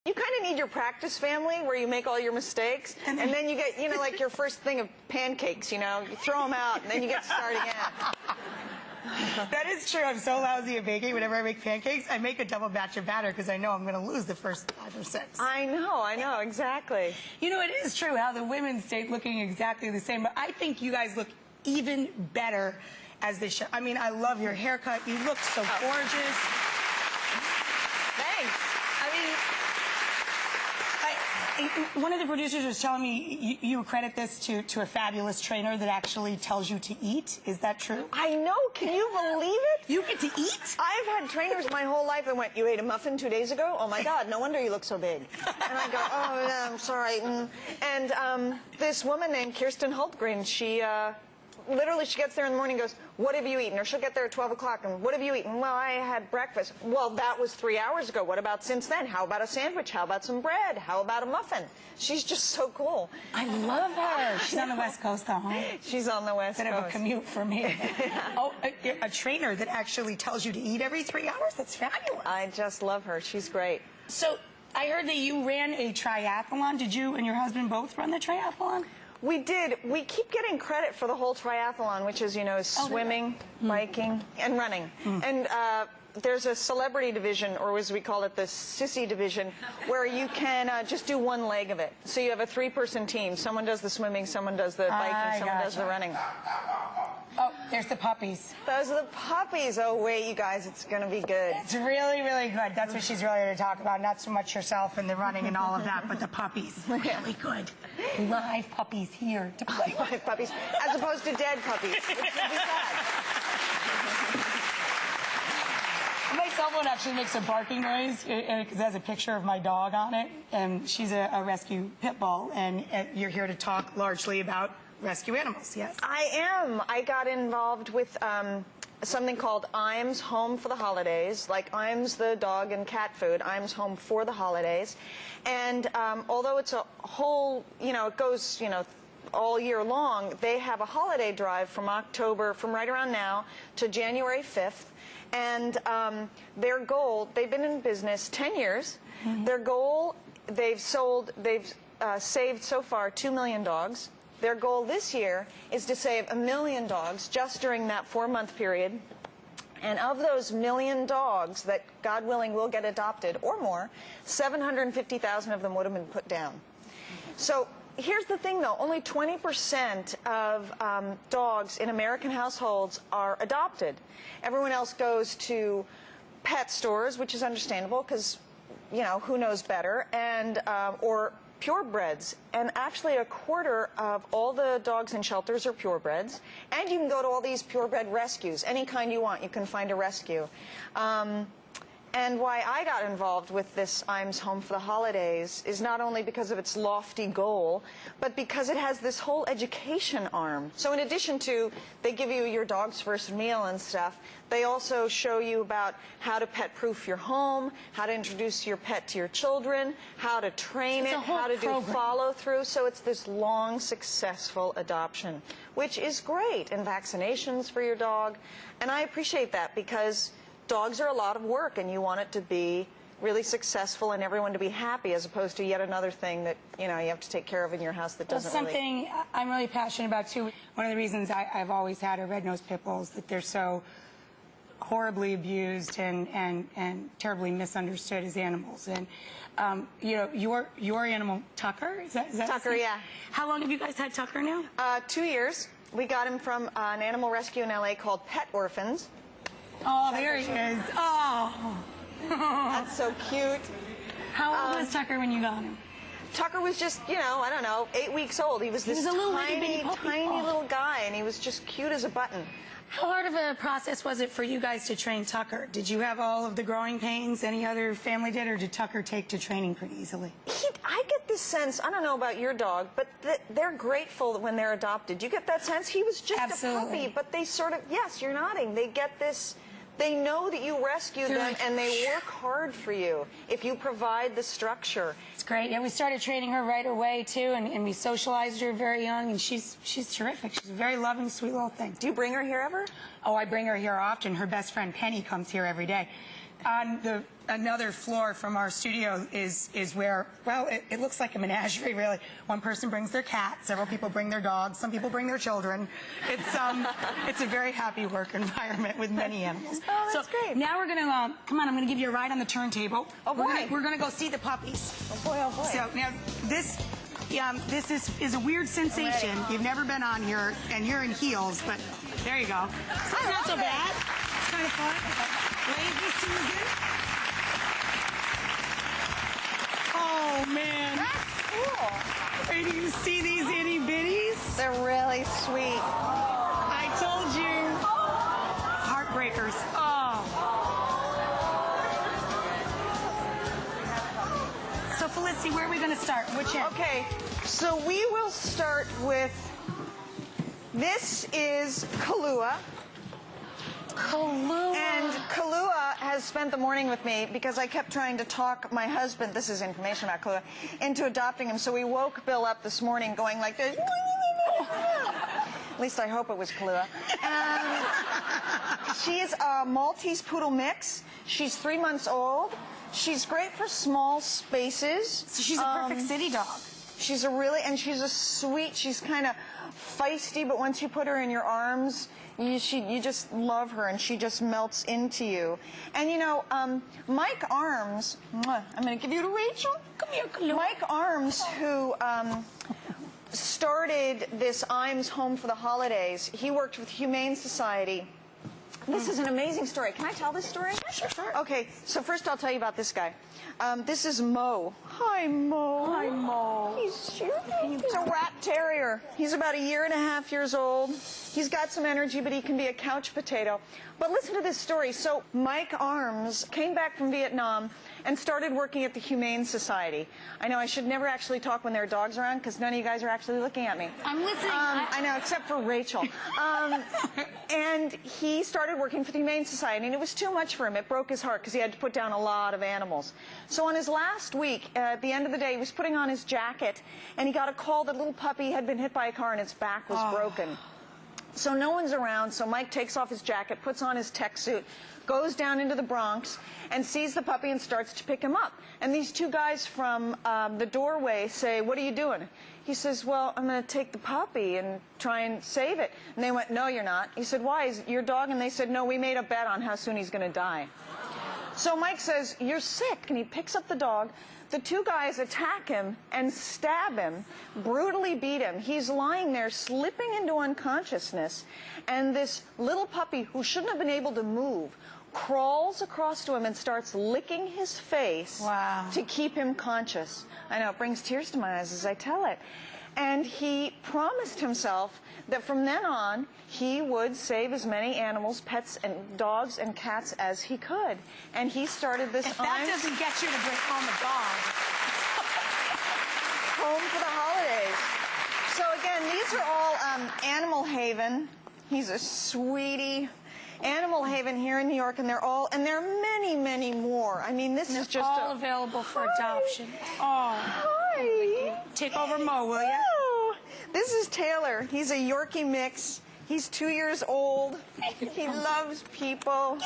You kind of need your practice family where you make all your mistakes, and then you get, you know, like your first thing of pancakes, you know, you throw them out, and then you get to start again. That is true. I'm so lousy at baking. Whenever I make pancakes, I make a double batch of batter because I know I'm going to lose the first 5 or 6. I know, exactly. You know, it is true how the women stay looking exactly the same, but I think you guys look even better as they show. I mean, I love your haircut. You look so gorgeous. Thanks. One of the producers was telling me you credit this to a fabulous trainer that actually tells you to eat. Is that true? I know. Can you believe it? You get to eat? I've had trainers my whole life that went, you ate a muffin 2 days ago? Oh, my God, no wonder you look so big. And I go, oh, no, I'm sorry. And this woman named Kirsten Hultgren, she literally, she gets there in the morning and goes, what have you eaten? Or she'll get there at 12 o'clock and, what have you eaten? Well, I had breakfast. Well, that was 3 hours ago. What about since then? How about a sandwich? How about some bread? How about a muffin? She's just so cool. I love her. She's on the West Coast, though, huh? She's on the West Coast. Bit of a commute for me. Oh, a trainer that actually tells you to eat every 3 hours? That's fabulous. I just love her. She's great. So, I heard that you ran a triathlon. Did you and your husband both run the triathlon? We did. We keep getting credit for the whole triathlon, which is, you know, swimming, biking, and running. And there's a celebrity division, or as we call it, the sissy division, where you can just do one leg of it. So you have a 3-person team. Someone does the swimming, someone does the biking, someone does the running. Oh, there's the puppies. Those are the puppies. Oh, wait, you guys, it's going to be good. It's really, really good. That's what she's really here to talk about. Not so much herself and the running and all of that, but the puppies. Really good. Live puppies here to play with. Live puppies, as opposed to dead puppies, which would be sad. My cell phone actually makes a barking noise because it has a picture of my dog on it, and she's a rescue pit bull, and you're here to talk largely about rescue animals, yes? I am. I got involved with something called Iams Home for the Holidays. Like Iams the dog and cat food, Iams Home for the Holidays. And although it's a whole, you know, it goes, you know, all year long, they have a holiday drive from October, from right around now to January 5th. And their goal, they've been in business 10 years. Their goal, they've saved so far 2 million dogs. Their goal this year is to save 1 million dogs just during that 4-month period. And of those 1 million dogs that, God willing, will get adopted or more, 750,000 of them would have been put down. So here's the thing, though. Only 20% of dogs in American households are adopted. Everyone else goes to pet stores, which is understandable because, you know, who knows better, and or purebreds. And actually, 1/4 of all the dogs in shelters are purebreds. And you can go to all these purebred rescues. Any kind you want, you can find a rescue. And why I got involved with this Iams Home for the Holidays is not only because of its lofty goal, but because it has this whole education arm. So in addition to, they give you your dog's first meal and stuff, they also show you about how to pet-proof your home, how to introduce your pet to your children, how to train it, how to do follow-through. So it's this long, successful adoption, which is great, and vaccinations for your dog. And I appreciate that because dogs are a lot of work, and you want it to be really successful and everyone to be happy, as opposed to yet another thing that, you know, you have to take care of in your house that doesn't something I'm really passionate about, too. One of the reasons I've always had a red-nosed pit bull is that they're so horribly abused and terribly misunderstood as animals. And, you know, your animal, Tucker, is that Tucker, yeah. How long have you guys had Tucker now? 2 years. We got him from an animal rescue in L.A. called Pet Orphans. Oh, there he is. Oh. That's so cute. How old was Tucker when you got him? Tucker was just, you know, I don't know, 8 weeks old. He was this tiny little guy, and he was just cute as a button. How hard of a process was it for you guys to train Tucker? Did you have all of the growing pains any other family did, or did Tucker take to training pretty easily? I get this sense, I don't know about your dog, but they're grateful when they're adopted. You get that sense? He was just a puppy, but they sort of, yes, you're nodding, they get this, they know that you rescued them, and they work hard for you if you provide the structure. It's great. Yeah, we started training her right away, too, and we socialized her very young, and she's terrific. She's a very loving, sweet little thing. Do you bring her here ever? Oh, I bring her here often. Her best friend, Penny, comes here every day. on another floor from our studio is where, well, it looks like a menagerie, really. One person brings their cat, several people bring their dogs, some people bring their children. It's a very happy work environment with many animals. Oh, that's great. Now we're going to, come on, I'm going to give you a ride on the turntable. Oh, boy. We're going to go see the puppies. Oh, boy, oh, boy. So now this is a weird sensation. You've never been on here, and you're in heels, but there you go. It's not so bad. It's kind of fun. Lazy Susan. Oh, man. That's cool. Wait, do you see these itty bitties? They're really sweet. I told you. Heartbreakers. Oh. So, Felicity, where are we going to start? Which end? Okay, so we will start with, this is Kahlua. Kahlua. And Kahlua has spent the morning with me because I kept trying to talk my husband, this is information about Kahlua, into adopting him. So we woke Bill up this morning going like this. At least I hope it was Kahlua. She is a Maltese Poodle mix. She's 3 months old. She's great for small spaces. So she's a perfect city dog. She's a sweet, she's kind of feisty, but once you put her in your arms, you just love her, and she just melts into you. And you know, Mike Arms, I'm going to give you to Rachel. Come here, Kahlua. Mike Arms, who started this IMS Home for the Holidays, he worked with Humane Society. This is an amazing story. Can I tell this story? Sure. Okay, so first I'll tell you about this guy. This is Mo. Hi, Mo. Hi, Mo. He's a rat terrier. He's about 1.5 years old. He's got some energy, but he can be a couch potato. But listen to this story. So Mike Arms came back from Vietnam and started working at the Humane Society. I know I should never actually talk when there are dogs around because none of you guys are actually looking at me. I'm listening. I know, except for Rachel. And he started working for the Humane Society, and it was too much for him. It broke his heart because he had to put down a lot of animals. So on his last week, at the end of the day, he was putting on his jacket, and he got a call that a little puppy had been hit by a car and its back was broken. So no one's around, so Mike takes off his jacket, puts on his tech suit, goes down into the Bronx, and sees the puppy and starts to pick him up. And these two guys from the doorway say, "What are you doing?" He says, "Well, I'm going to take the puppy and try and save it." And they went, "No, you're not." He said, "Why? Is it your dog?" And they said, "No, we made a bet on how soon he's going to die." So Mike says, "You're sick." And he picks up the dog. The two guys attack him and stab him, brutally beat him. He's lying there slipping into unconsciousness. And this little puppy, who shouldn't have been able to move, crawls across to him and starts licking his face to keep him conscious. I know, it brings tears to my eyes as I tell it. And he promised himself that from then on, he would save as many animals, pets, and dogs and cats as he could. And he started this If that doesn't get you to bring home a dog. Home for the Holidays. So again, these are all Animal Haven. He's a sweetie. Animal Haven here in New York, and there are many, many more. I mean, this is just all available for adoption. Oh. Hi. Take over Mo, will you? Oh. This is Taylor. He's a Yorkie mix. He's 2 years old. He loves people.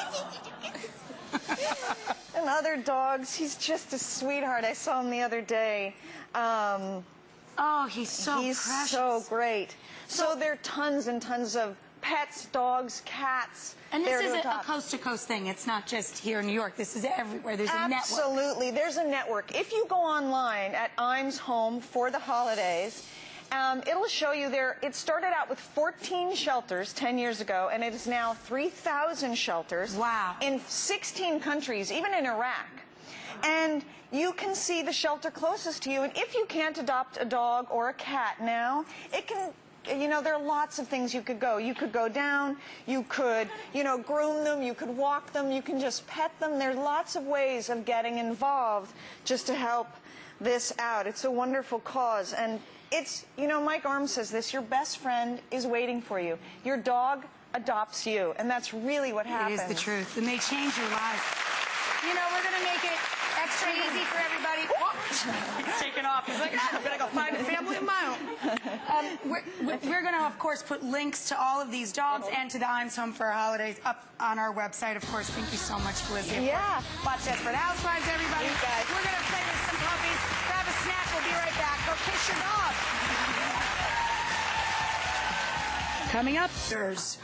And other dogs. He's just a sweetheart. I saw him the other day. Oh, he's so precious. He's so great. So there are tons and tons of pets, dogs, cats. And this is a coast-to-coast thing. It's not just here in New York. This is everywhere. There's a network. Absolutely. There's a network. If you go online at IMS Home for the Holidays, it'll show you there. It started out with 14 shelters 10 years ago, and it is now 3,000 shelters. Wow. In 16 countries, even in Iraq. And you can see the shelter closest to you. And if you can't adopt a dog or a cat now, it can... You know, there are lots of things you could go. You could go down, you could, groom them, you could walk them, you can just pet them. There's lots of ways of getting involved just to help this out. It's a wonderful cause. And it's, Mike Arms says this, your best friend is waiting for you. Your dog adopts you. And that's really what happens. It is the truth. And they change your life. We're going to make it extra easy for everybody. He's taking off. He's like, I'm going to go find a family of my own. We're going to, of course, put links to all of these dogs and to the Iams Home for Holidays up on our website. Of course, thank you so much, Felicity. Yeah. Watch Desperate Housewives, everybody. You guys. We're going to play with some puppies. Grab a snack. We'll be right back. Go kiss your dog. Coming up, there's...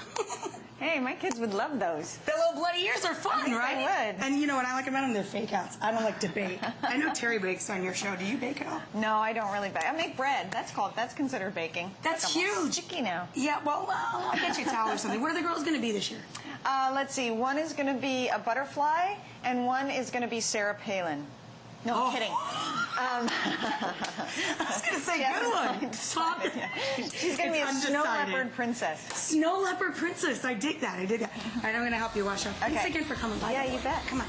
Hey, my kids would love those. The little bloody ears are fun, right? They would. And you know what I like about them? They're fake outs. I don't like to bake. I know Terry bakes on your show. Do you bake at all? No, I don't really bake. I make bread. That's considered baking. That's Like almost huge. Sticky now. Yeah, well, I'll get you a towel or something. What are the girls going to be this year? Let's see. One is going to be a butterfly, and one is going to be Sarah Palin. No, kidding. I was going to say, good one. Stop it. She's going to be a snow leopard princess. Snow leopard princess. I dig that. I dig that. All right, I'm going to help you wash up. Thanks again for coming by. Yeah, you bet. Come on.